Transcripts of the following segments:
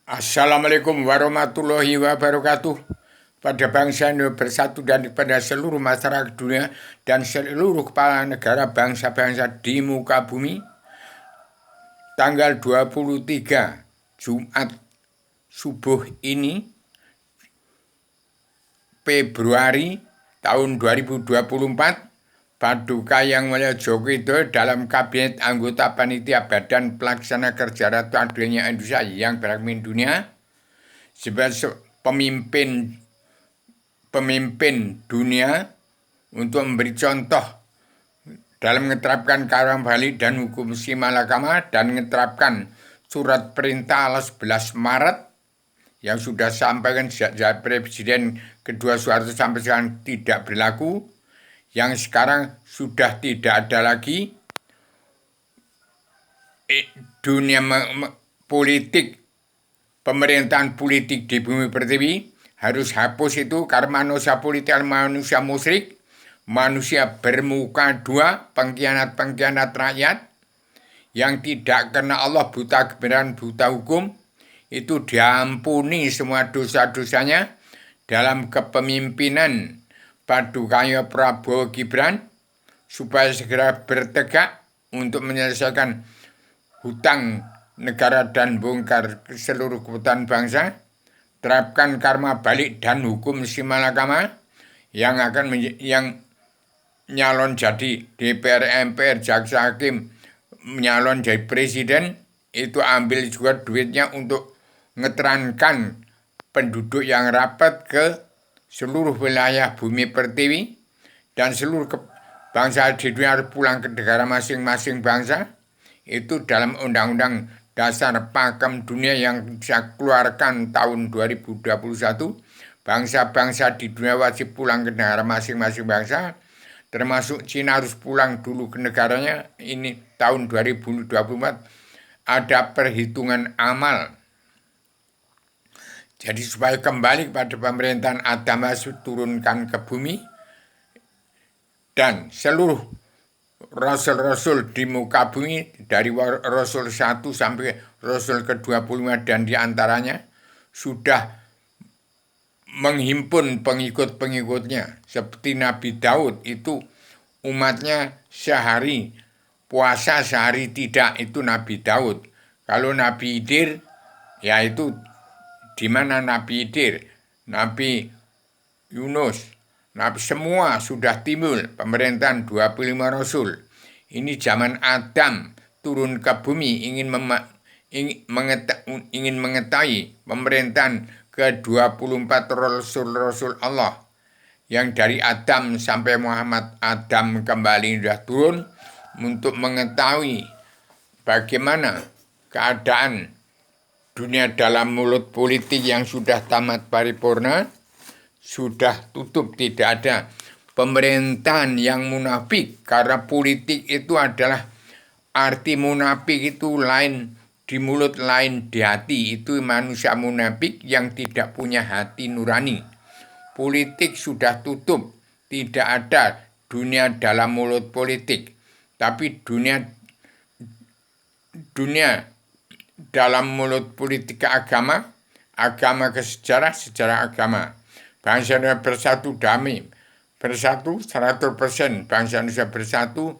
Assalamualaikum warahmatullahi wabarakatuh. Pada bangsa Indonesia bersatu dan kepada seluruh masyarakat dunia dan seluruh kepala negara bangsa-bangsa di muka bumi. Tanggal 23 Jumat subuh ini Februari tahun 2024, Paduka Yang Mulia Joko Widodo dalam Kabinet Anggota Panitia Badan Pelaksana Kerja Ratu Adilnya Indonesia yang beragam dunia sebagai pemimpin dunia untuk memberi contoh dalam menerapkan Karang Bali dan hukum Simalakama dan menerapkan surat perintah 11 Maret yang sudah sampaikan sejak Presiden kedua Soeharto sampai sekarang tidak berlaku, yang sekarang sudah tidak ada lagi. Dunia politik, pemerintahan politik di bumi pertiwi harus hapus itu, karena manusia politik manusia musyrik, manusia bermuka dua, pengkhianat rakyat yang tidak kena Allah, buta kebenaran, buta hukum. Itu diampuni semua dosa-dosanya dalam kepemimpinan Paduka Prabowo Gibran, supaya segera bertegak untuk menyelesaikan hutang negara dan bongkar seluruh kebutuhan bangsa. Terapkan karma balik dan hukum Simalakama yang nyalon jadi DPR, MPR, jaksa hakim, nyalon jadi presiden, itu ambil juga duitnya untuk ngeterankan penduduk yang rapat ke seluruh wilayah bumi pertiwi, dan seluruh bangsa di dunia harus pulang ke negara masing-masing bangsa. Itu dalam Undang-Undang Dasar Pakem Dunia yang saya keluarkan tahun 2021. Bangsa-bangsa di dunia wajib pulang ke negara masing-masing bangsa, termasuk Cina harus pulang dulu ke negaranya. Ini tahun 2024 ada perhitungan amal. Jadi supaya kembali kepada pemerintahan Adam turunkan ke bumi, dan seluruh rasul-rasul di muka bumi dari Rasul 1 sampai Rasul ke-25 dan diantaranya sudah menghimpun pengikut-pengikutnya. Seperti Nabi Daud, itu umatnya sehari puasa sehari tidak, itu Nabi Daud. Kalau Nabi Idir, ya itu di mana Nabi Idir, Nabi Yunus, Nabi semua sudah timbul pemerintahan 25 Rasul. Ini zaman Adam turun ke bumi ingin mengetahui pemerintahan ke-24 Rasul-Rasul Allah. Yang dari Adam sampai Muhammad, Adam kembali sudah turun untuk mengetahui bagaimana keadaan dunia dalam mulut politik yang sudah tamat paripurna, sudah tutup, tidak ada pemerintahan yang munafik. Karena politik itu adalah, arti munafik itu lain di mulut, lain di hati. Itu manusia munafik yang tidak punya hati nurani. Politik sudah tutup, tidak ada dunia dalam mulut politik. Tapi dunia dalam mulut politik ke agama, agama ke sejarah, sejarah agama. Bangsa Indonesia bersatu, damai, bersatu 100%. Bangsa Indonesia bersatu,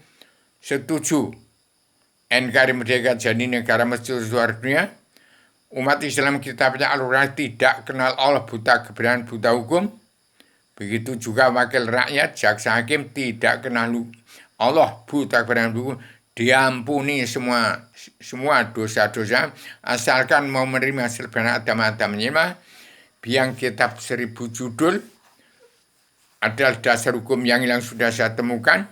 setuju NKRI merdeka jadi negara masjid luar dunia. Umat Islam kitabnya Al-Quran tidak kenal Allah, buta kebenaran, buta hukum. Begitu juga wakil rakyat, jaksa hakim tidak kenal Allah, buta kebenaran, hukum. Diampuni semua dosa-dosa asalkan mau menerima sebenarnya Adam menerima. Biang kitab 1000 judul adalah dasar hukum yang hilang sudah saya temukan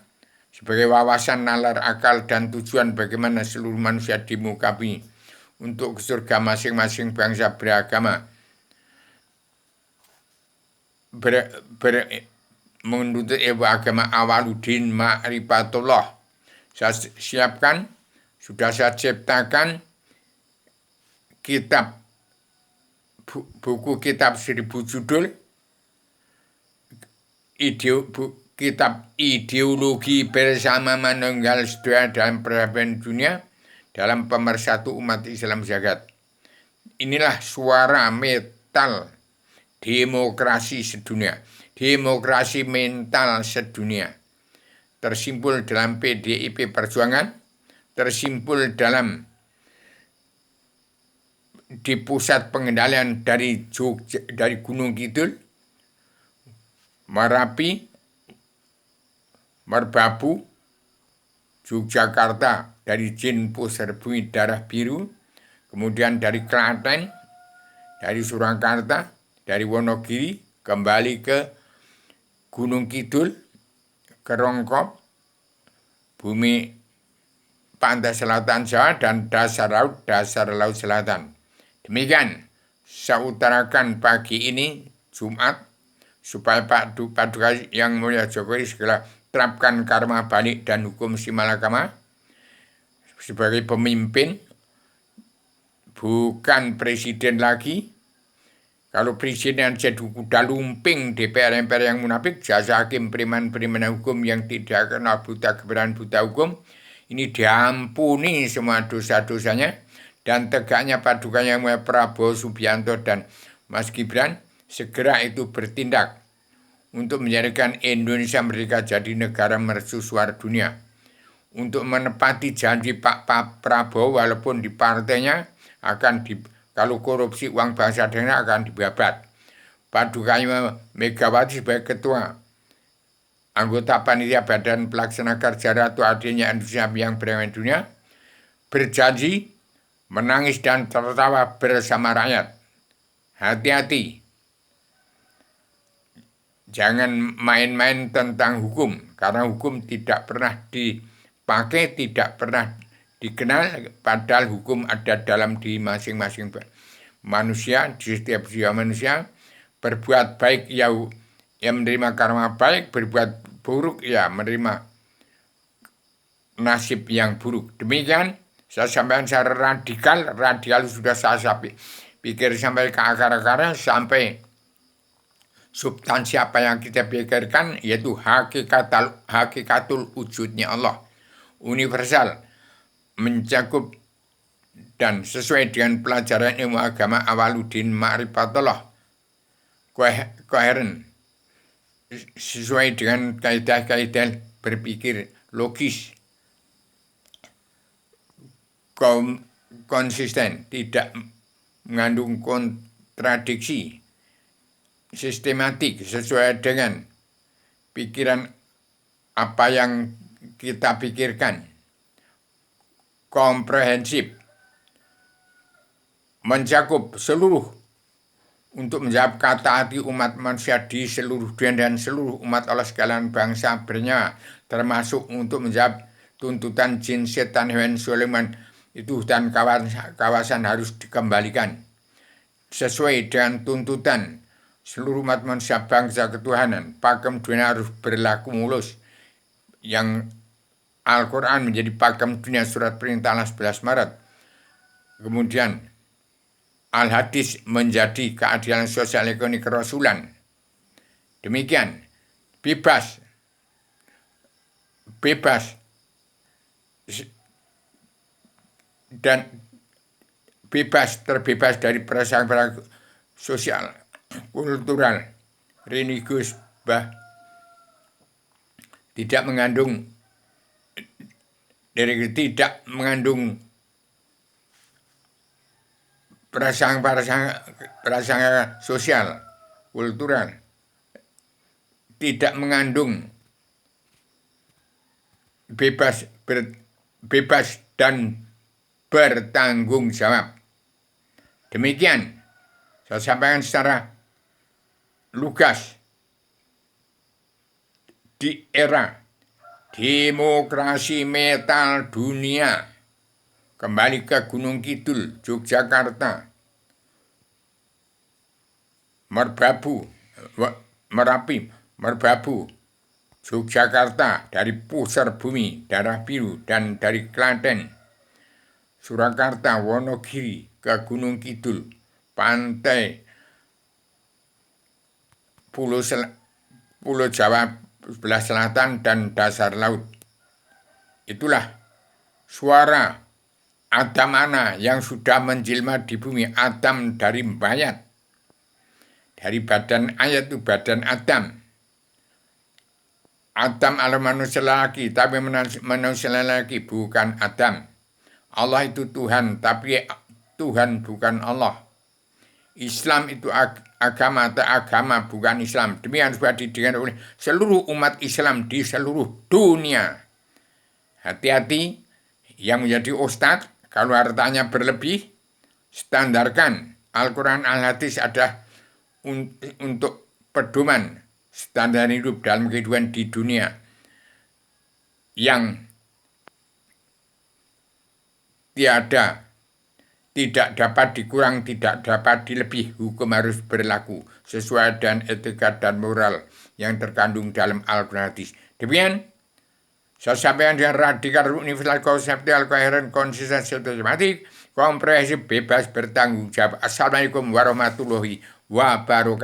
sebagai wawasan, nalar, akal, dan tujuan bagaimana seluruh manusia di muka bumi untuk ke surga masing-masing bangsa beragama menuntut ilmu agama Awaludin Ma'rifatullah. Saya siapkan, sudah saya ciptakan kitab, buku kitab 1000 judul, kitab ideologi bersama menunggal setia dalam peradaban dunia dalam pemersatu umat Islam jagat. Inilah suara metal demokrasi sedunia, demokrasi mental sedunia. Tersimpul dalam PDIP Perjuangan, tersimpul di pusat pengendalian dari Jogja, dari Gunung Kidul, Merapi, Merbabu, Yogyakarta dari Jinpo Serbui Darah Biru, kemudian dari Klaten, dari Surakarta, dari Wonogiri, kembali ke Gunung Kidul, ke Rongkop, bumi pantai selatan Jawa, dan dasar laut selatan. Demikian saya utarakan pagi ini, Jumat, supaya Pak Paduka Yang Mulia Jokowi segera terapkan karma balik dan hukum simalakama sebagai pemimpin, bukan presiden lagi. Kalau presiden jadi kuda lumping, DPR-MPR yang munafik, jasa hakim preman-preman hukum yang tidak kenal buta kebenaran buta hukum, ini diampuni semua dosa-dosanya, dan tegaknya Paduka Yang Mulia Prabowo Subianto dan Mas Gibran segera itu bertindak untuk menjadikan Indonesia merdeka jadi negara mercusuar dunia. Untuk menepati janji Pak Prabowo, walaupun di partainya kalau korupsi uang bangsa daerah akan dibabat. Paduka Megawati sebagai ketua anggota panitia Badan Pelaksana Kerja Ratu Adanya Indonesia yang beriman dunia berjanji menangis dan tertawa bersama rakyat. Hati-hati, jangan main-main tentang hukum, karena hukum tidak pernah dipakai, tidak pernah dikenal, padahal hukum ada dalam diri masing-masing manusia. Di setiap jiwa manusia, berbuat baik ya menerima karma baik, berbuat buruk ya menerima nasib yang buruk. Demikian saya sampaikan secara radikal sudah saya pikir sampai ke akar-akarnya, sampai substansi apa yang kita pikirkan, yaitu hakikatul wujudnya Allah, universal, mencakup dan sesuai dengan pelajaran ilmu agama Awaluddin Ma'rifatullah, koheren, sesuai dengan kaidah-kaidah berpikir logis, konsisten, tidak mengandung kontradiksi, sistematik, sesuai dengan pikiran apa yang kita pikirkan, komprehensif, mencakup seluruh, untuk menjawab kata hati umat manusia di seluruh dunia dan seluruh umat Allah sekalian bangsa bernyawa, termasuk untuk menjawab tuntutan jin, setan, hewan, Sulaiman, itu hutan kawasan harus dikembalikan sesuai dengan tuntutan seluruh umat manusia bangsa ketuhanan. Pakem dunia harus berlaku mulus, yang Al-Quran menjadi pakem dunia, surat perintah 11 Maret. Kemudian Al-Hadis menjadi keadilan sosial ekonomi kerasulan. Demikian, bebas dan terbebas dari perasaan sosial, kultural, religius, tidak mengandung perasaan sosial, kultural, tidak mengandung bebas dan bertanggung jawab. Demikian saya sampaikan secara lugas. Di era demokrasi metal dunia, kembali ke Gunung Kidul, Yogyakarta, Merapi, Merbabu, Yogyakarta, dari pusar bumi darah biru, dan dari Klaten, Surakarta, Wonogiri, ke Gunung Kidul, pantai Pulau Jawa sebelah selatan dan dasar laut. Itulah suara Adam mana yang sudah menjelma di bumi? Adam dari mayat. Dari badan ayat itu badan Adam. Adam adalah manusia lelaki, tapi manusia lelaki bukan Adam. Allah itu Tuhan, tapi Tuhan bukan Allah. Islam itu agama atau agama bukan Islam. Demikian sudah didengar oleh seluruh umat Islam di seluruh dunia. Hati-hati yang menjadi ustadz, kalau hartanya berlebih, standarkan Al-Quran Al-Hadis ada untuk pedoman standar hidup dalam kehidupan di dunia yang tidak dapat dikurang, tidak dapat dilebih. Hukum harus berlaku sesuai dengan etika dan moral yang terkandung dalam Al-Quran Hadis. Demikian saya sampaikan dengan radikal universal konseptual koheren konsisten sistematik komprehensif bebas bertanggung jawab. Assalamualaikum warahmatullahi wabarakatuh.